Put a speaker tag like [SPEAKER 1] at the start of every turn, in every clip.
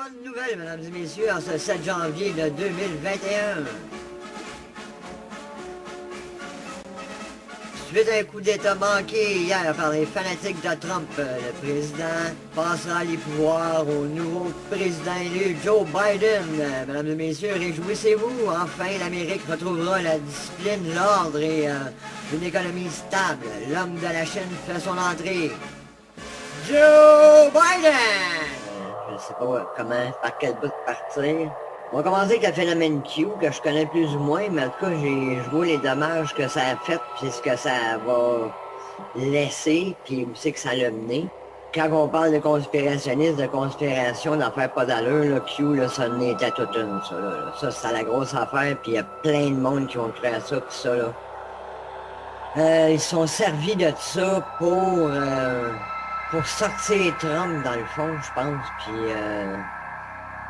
[SPEAKER 1] bonne nouvelle, mesdames et messieurs, en ce 7 janvier de 2021. Suite à un coup d'État manqué hier par les fanatiques de Trump, le président passera les pouvoirs au nouveau président élu Joe Biden. Mesdames et messieurs, réjouissez-vous, enfin l'Amérique retrouvera la discipline, l'ordre et une économie stable. L'homme de la Chine fait son entrée. Joe Biden! Je sais pas comment, par quel bout partir. On va commencer avec le phénomène Q, que je connais plus ou moins, mais en tout cas, je vois les dommages que ça a fait, puis ce que ça va laisser, puis où c'est que ça l'a mené. Quand on parle de conspirationnistes, de conspiration, d'en faire pas d'allure, là, Q, là, ça n'était toute une, ça, là. Ça, c'est la grosse affaire, puis il y a plein de monde qui ont cru à ça, puis ça, là. Ils se sont servis de ça pour sortir Trump, dans le fond, je pense, puis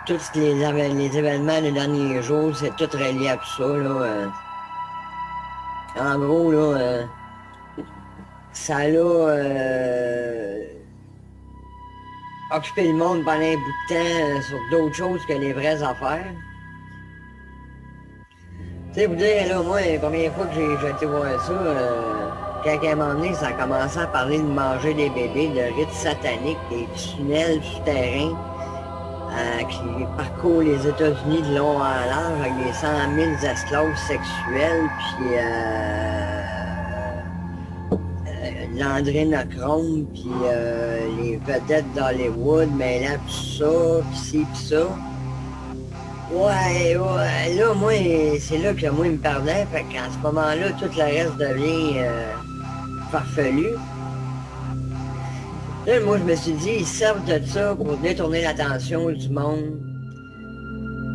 [SPEAKER 1] tous les événements des derniers jours, c'est tout relié à tout ça, là. En gros, là, ça l'a occupé le monde pendant un bout de temps sur d'autres choses que les vraies affaires. Tu sais, vous dire, là, moi, combien de fois que j'ai été voir ça, quand à un moment donné, ça a commencé à parler de manger des bébés, de rites sataniques, des tunnels souterrains qui parcourent les États-Unis de long en large avec des 100 000 esclaves sexuels, puis l'André Nochrome, puis les vedettes d'Hollywood, mais là, tout ça, pis ci, pis ça. Ouais, là, moi, c'est là que moi, il me perdait, fait qu'à ce moment-là, tout le reste devient farfelu. Là, moi, je me suis dit, ils servent de ça pour détourner l'attention du monde.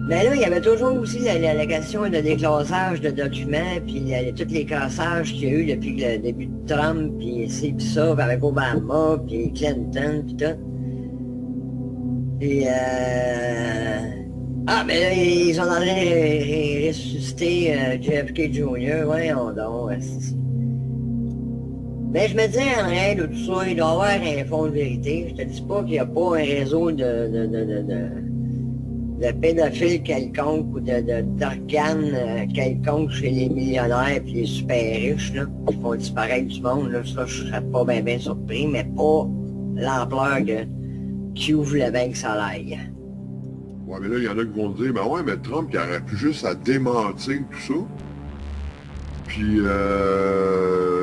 [SPEAKER 1] Mais là, il y avait toujours aussi la question de déclassage de documents, puis tous les cassages qu'il y a eu depuis le début de Trump, puis ci, puis ça, puis avec Obama, puis Clinton, puis tout. Puis, ah, mais là, ils ont en train de ressusciter JFK Jr., voyons donc. Mais je me dis, en rien de tout ça, il doit y avoir un fond de vérité. Je te dis pas qu'il n'y a pas un réseau de pédophiles quelconque ou d'organes quelconques chez les millionnaires et les super riches, là, qui font disparaître du monde. Là, ça, je serais pas bien surpris, mais pas l'ampleur qui ouvre le bien que ça l'aille.
[SPEAKER 2] Ouais, mais là, il y en a qui vont dire, ben ouais, mais Trump, il aurait pu juste à démentir tout ça. Puis,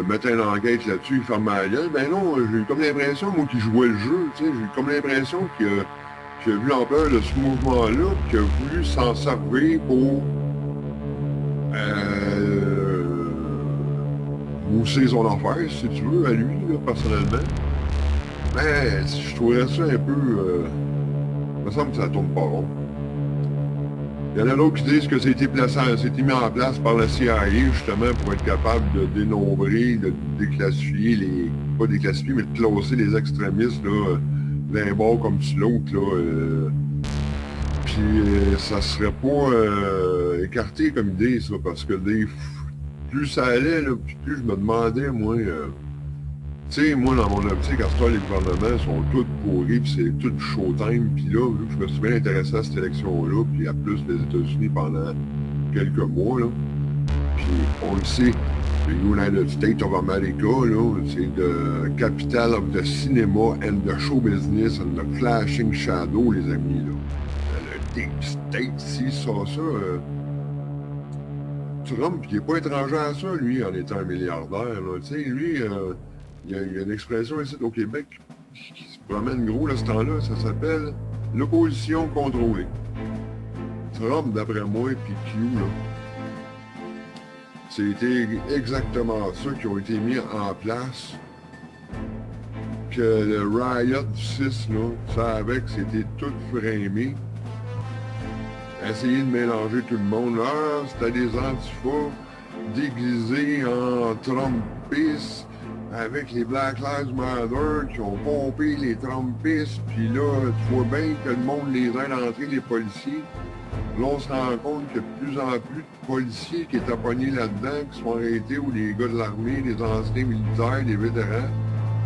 [SPEAKER 2] mettre un enquête là-dessus, il ferme la gueule. Ben non, j'ai eu comme l'impression, moi, qu'il jouait le jeu, tu sais, j'ai eu comme l'impression qu'il a vu l'ampleur de ce mouvement-là, qu'il a voulu s'en servir pour mousser son affaire, si tu veux, à lui, là, personnellement. Mais je trouverais ça un peu... il me semble que ça tourne pas rond. Il y en a d'autres qui disent que c'était mis en place par la CIA, justement, pour être capable de dénombrer, de déclassifier pas déclassifier, mais de classer les extrémistes, là, d'un bord comme sur l'autre, là. Puis ça serait pas écarté comme idée, ça, parce que plus ça allait, là, plus je me demandais, moi... tu sais, moi, dans mon optique, à ce temps, les gouvernements sont tous pourris, puis c'est tout showtime, puis là, vu que je me suis bien intéressé à cette élection-là, puis à plus les États-Unis pendant quelques mois, là, puis on le sait, le United States of America, là, c'est the capital of the cinema and the show business and the flashing shadow, les amis, là. Le Deep State, si, ça, Trump, il est pas étranger à ça, lui, en étant un milliardaire, là, tu sais, lui... il y a une expression ici au Québec qui se promène gros là, ce temps-là, ça s'appelle l'opposition contrôlée. Trump, d'après moi, puis Q, là, c'était exactement ça qui ont été mis en place. Que le Riot du 6, là, ça avec, c'était tout framé. Essayer de mélanger tout le monde. Ah, c'était des antifas déguisés en Trumpistes, avec les Black Lives Matter qui ont pompé les Trumpistes, puis là, tu vois bien que le monde les aide à entrer, les policiers. Là, on se rend compte qu'il y a de plus en plus de policiers qui étaient pognés là-dedans, qui sont arrêtés, ou les gars de l'armée, les anciens militaires, les vétérans,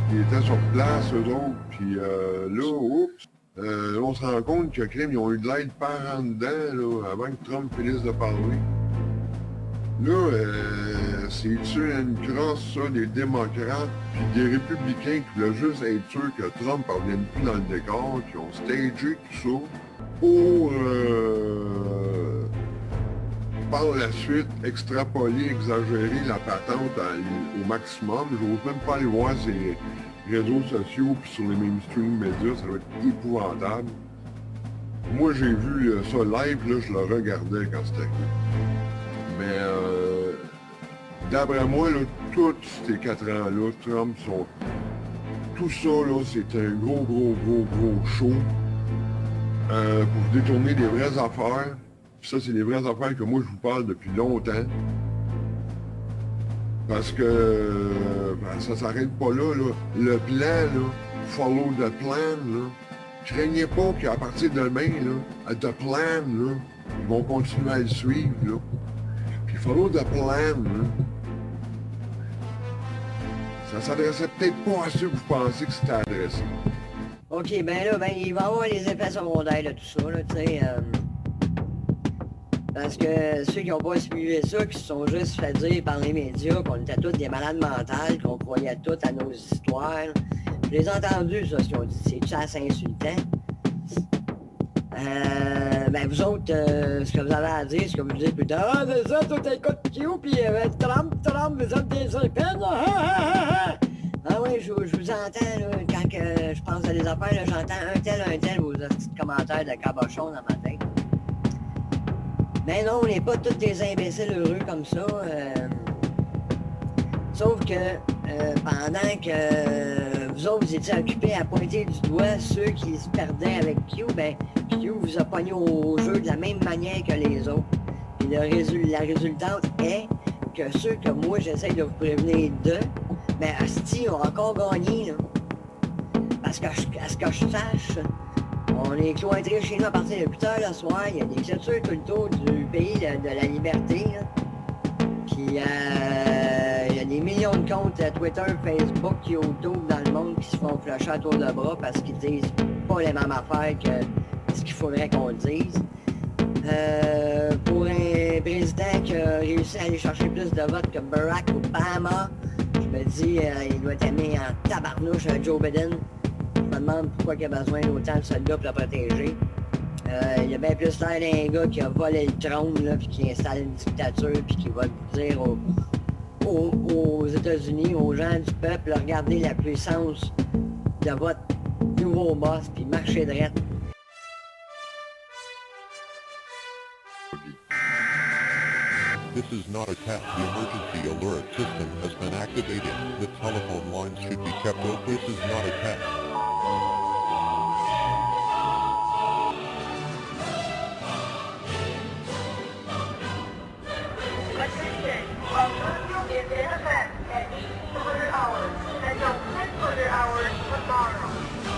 [SPEAKER 2] qui étaient sur place, eux autres. Puis là, oups, On se rend compte que crime, ils ont eu de l'aide par en dedans, là, avant que Trump finisse de parler. Là, c'est-tu une crosse, ça, des démocrates puis des républicains qui voulaient juste être sûrs que Trump ne revienne plus dans le décor, qui ont stagé tout ça pour, par la suite, extrapoler, exagérer la patente au maximum. J'ose même pas aller voir ces réseaux sociaux puis sur les mainstream médias, ça doit être épouvantable. Moi, j'ai vu ça live, là, je le regardais quand c'était arrivé. Mais d'après moi, là, tous ces 4 ans-là, Trump, tout ça, là, c'est un gros show pour détourner des vraies affaires. Puis ça, c'est des vraies affaires que moi, je vous parle depuis longtemps. Parce que ça s'arrête pas là, là. Le plan, là, follow the plan, là. Craignez pas qu'à partir de demain, là, the plan, là, ils vont continuer à le suivre, là. Puis follow the plan, là. Ça s'adressait peut-être pas à ceux que vous pensez que c'était adressé.
[SPEAKER 1] OK, ben là, ben, il va y avoir les effets secondaires de tout ça, là, tu sais. Parce que ceux qui n'ont pas suivi ça, qui se sont juste fait dire par les médias qu'on était tous des malades mentales, qu'on croyait tous à nos histoires. Je les ai entendus, ça, ce qu'ils ont dit. C'est-tu assez insultant? Ben, vous autres, ce que vous avez à dire, ce que vous dites plus tard, ah, c'est ça, tout écoute Q, puis Trump, vous êtes des serpents, Ah oui, je vous entends, là, quand que je pense à des affaires, là, j'entends un tel, vos petits commentaires de cabochon dans ma tête. Mais non, on n'est pas tous des imbéciles heureux comme ça. Sauf que pendant que vous autres, vous étiez occupés à pointer du doigt ceux qui se perdaient avec Q, ben Q vous a pogné au jeu de la même manière que les autres. Puis la résultante est que ceux que moi j'essaie de vous prévenir d'eux, ben asti ont encore gagné, là. Parce que à ce que je sache, on est cloîtrés chez nous à partir de 8 h le soir. Il y a des clôtures tout le tour du pays de la liberté, là. Puis il y a des millions de comptes Twitter, Facebook, YouTube dans le monde qui se font flusher à tour de bras parce qu'ils disent pas les mêmes affaires que ce qu'il faudrait qu'on dise. Pour un président qui a réussi à aller chercher plus de votes que Barack Obama, je me dis, il doit être aimé en tabarnouche Joe Biden. Je me demande pourquoi il a besoin d'autant de soldats pour le protéger. Il a bien plus l'air d'un gars qui a volé le trône, là, puis qui installe une dictature, puis qui va dire aux États-Unis, aux gens du peuple, regardez la puissance de votre nouveau boss, puis marchez droit.
[SPEAKER 3] This is not a test. The emergency alert system has been activated. The telephone lines should be kept open. This is not a test.
[SPEAKER 4] Attention! While curfew is in effect at 1800 hours until 600 hours tomorrow,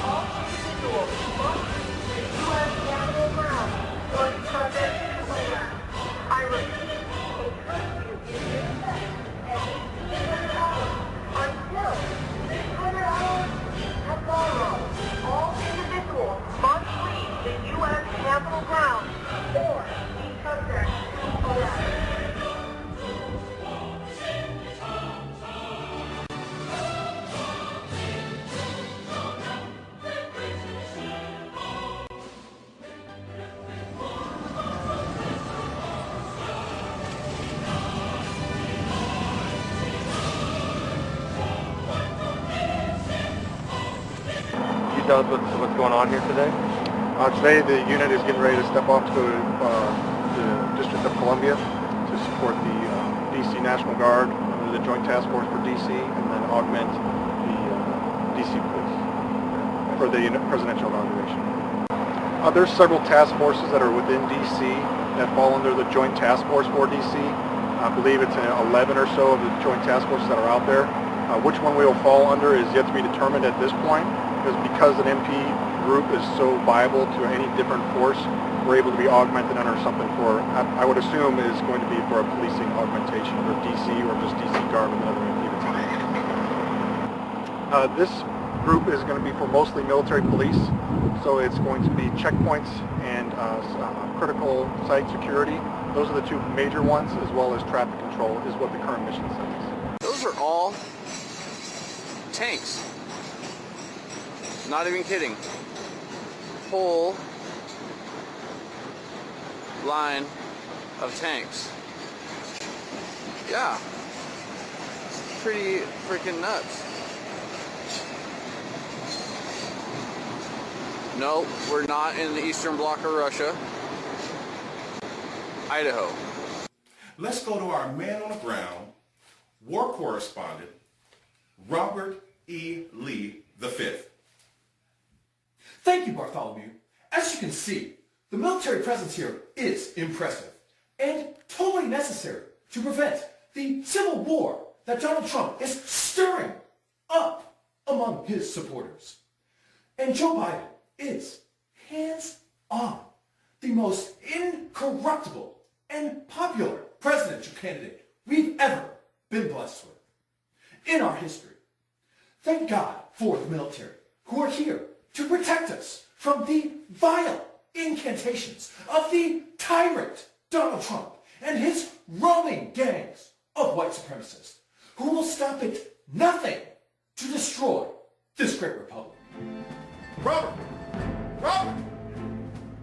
[SPEAKER 4] all individuals must leave the U.S. Capitol grounds or be subject to clear. I repeat, a curfew is in effect at 1800 hours until 600 hours tomorrow. All individuals must leave the U.S. Capitol grounds or be subject to arrest.
[SPEAKER 5] Tell us what's going on here today?
[SPEAKER 6] Today the unit is getting ready to step off to go to the District of Columbia to support the D.C. National Guard under the Joint Task Force for D.C. and then augment the D.C. police for the presidential inauguration. There's several task forces that are within D.C. that fall under the Joint Task Force for D.C. I believe it's 11 or so of the Joint Task Forces that are out there. Which one we will fall under is yet to be determined at this point. Because an MP group is so viable to any different force, we're able to be augmented under something for, I would assume is going to be for a policing augmentation for DC or just DC Guard with another MP that's in. This group is going to be for mostly military police. So it's going to be checkpoints and critical site security. Those are the two major ones, as well as traffic control is what the current mission says.
[SPEAKER 7] Those are all tanks. Not even kidding. Whole line of tanks. Yeah. It's pretty freaking nuts. No, we're not in the Eastern Bloc of Russia. Idaho.
[SPEAKER 8] Let's go to our man on the ground, war correspondent, Robert E. Lee V.
[SPEAKER 9] Thank you, Bartholomew. As you can see, the military presence here is impressive and totally necessary to prevent the civil war that Donald Trump is stirring up among his supporters. And Joe Biden is, hands on, the most incorruptible and popular presidential candidate we've ever been blessed with in our history. Thank God for the military, who are here to protect us from the vile incantations of the tyrant Donald Trump and his roaming gangs of white supremacists, who will stop at nothing to destroy this great republic.
[SPEAKER 8] Robert! Robert!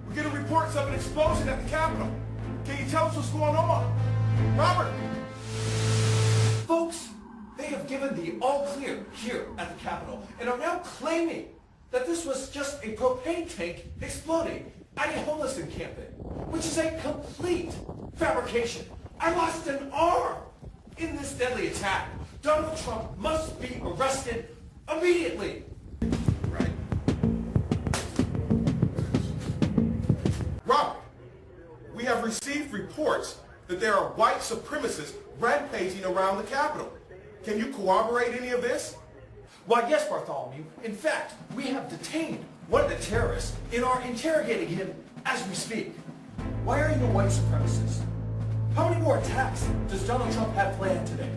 [SPEAKER 8] We're getting reports of an explosion at the Capitol. Can you tell us what's going on? Robert!
[SPEAKER 9] Folks, they have given the all clear here at the Capitol and are now claiming that this was just a propane tank exploding at a homeless encampment, which is a complete fabrication. I lost an arm in this deadly attack. Donald Trump must be arrested immediately.
[SPEAKER 8] Right. Robert, we have received reports that there are white supremacists rampaging around the Capitol. Can you corroborate any of this?
[SPEAKER 9] Why, yes, Bartholomew. In fact, we have detained one of the terrorists and are interrogating him as we speak. Why are you a white supremacist? How many more attacks does Donald Trump have planned today?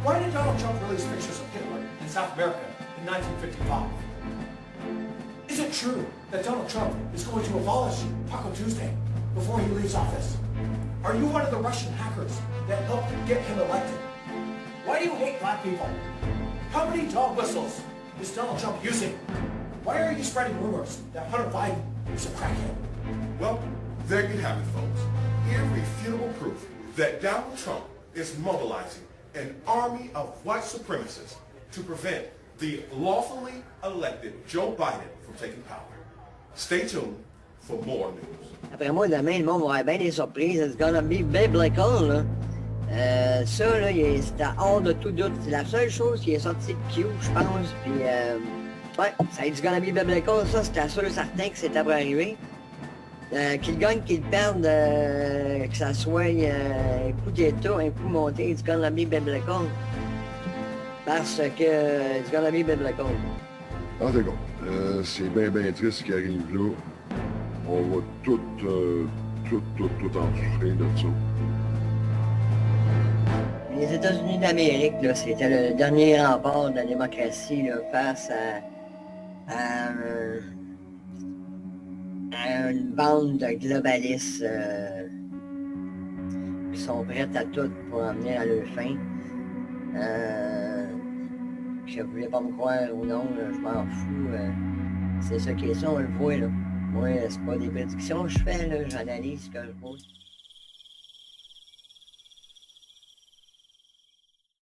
[SPEAKER 9] Why did Donald Trump release pictures of Hitler in South America in 1955? Is it true that Donald Trump is going to abolish Taco Tuesday before he leaves office? Are you one of the Russian hackers that helped get him elected? Why do you hate black people? How many dog whistles is Donald Trump using? Why are you spreading rumors that Hunter Biden is a crackhead?
[SPEAKER 8] Well, there you have it, folks. Irrefutable proof that Donald Trump is mobilizing an army of white supremacists to prevent the lawfully elected Joe Biden from taking power. Stay tuned for more news.
[SPEAKER 1] Après moi, demain, le monde va avoir bien des surprises. It's gonna be biblical, là. Ça, là, c'était hors de tout doute. C'est la seule chose qui est sortie de Q, je pense. Puis, ouais, ça a été gonna be biblical. Ça, c'était sûr et certain que c'était pour arriver. Qu'il gagne, qu'il perde, que ça soit un coup d'état, un coup monté, it's gonna be biblical. Parce que it's gonna be biblical.
[SPEAKER 2] En tout cas, c'est bien triste ce qui arrive là. On va tout en souffrir de ça.
[SPEAKER 1] Les États-Unis d'Amérique, là, c'était le dernier rempart de la démocratie là, face à une bande de globalistes qui sont prêts à tout pour emmener à leur fin. Que vous voulez pas me croire ou non, là, je m'en fous. C'est ça qui est ça, on le voit. Là. Moi, c'est pas des prédictions que je fais, là, j'analyse ce que je vois.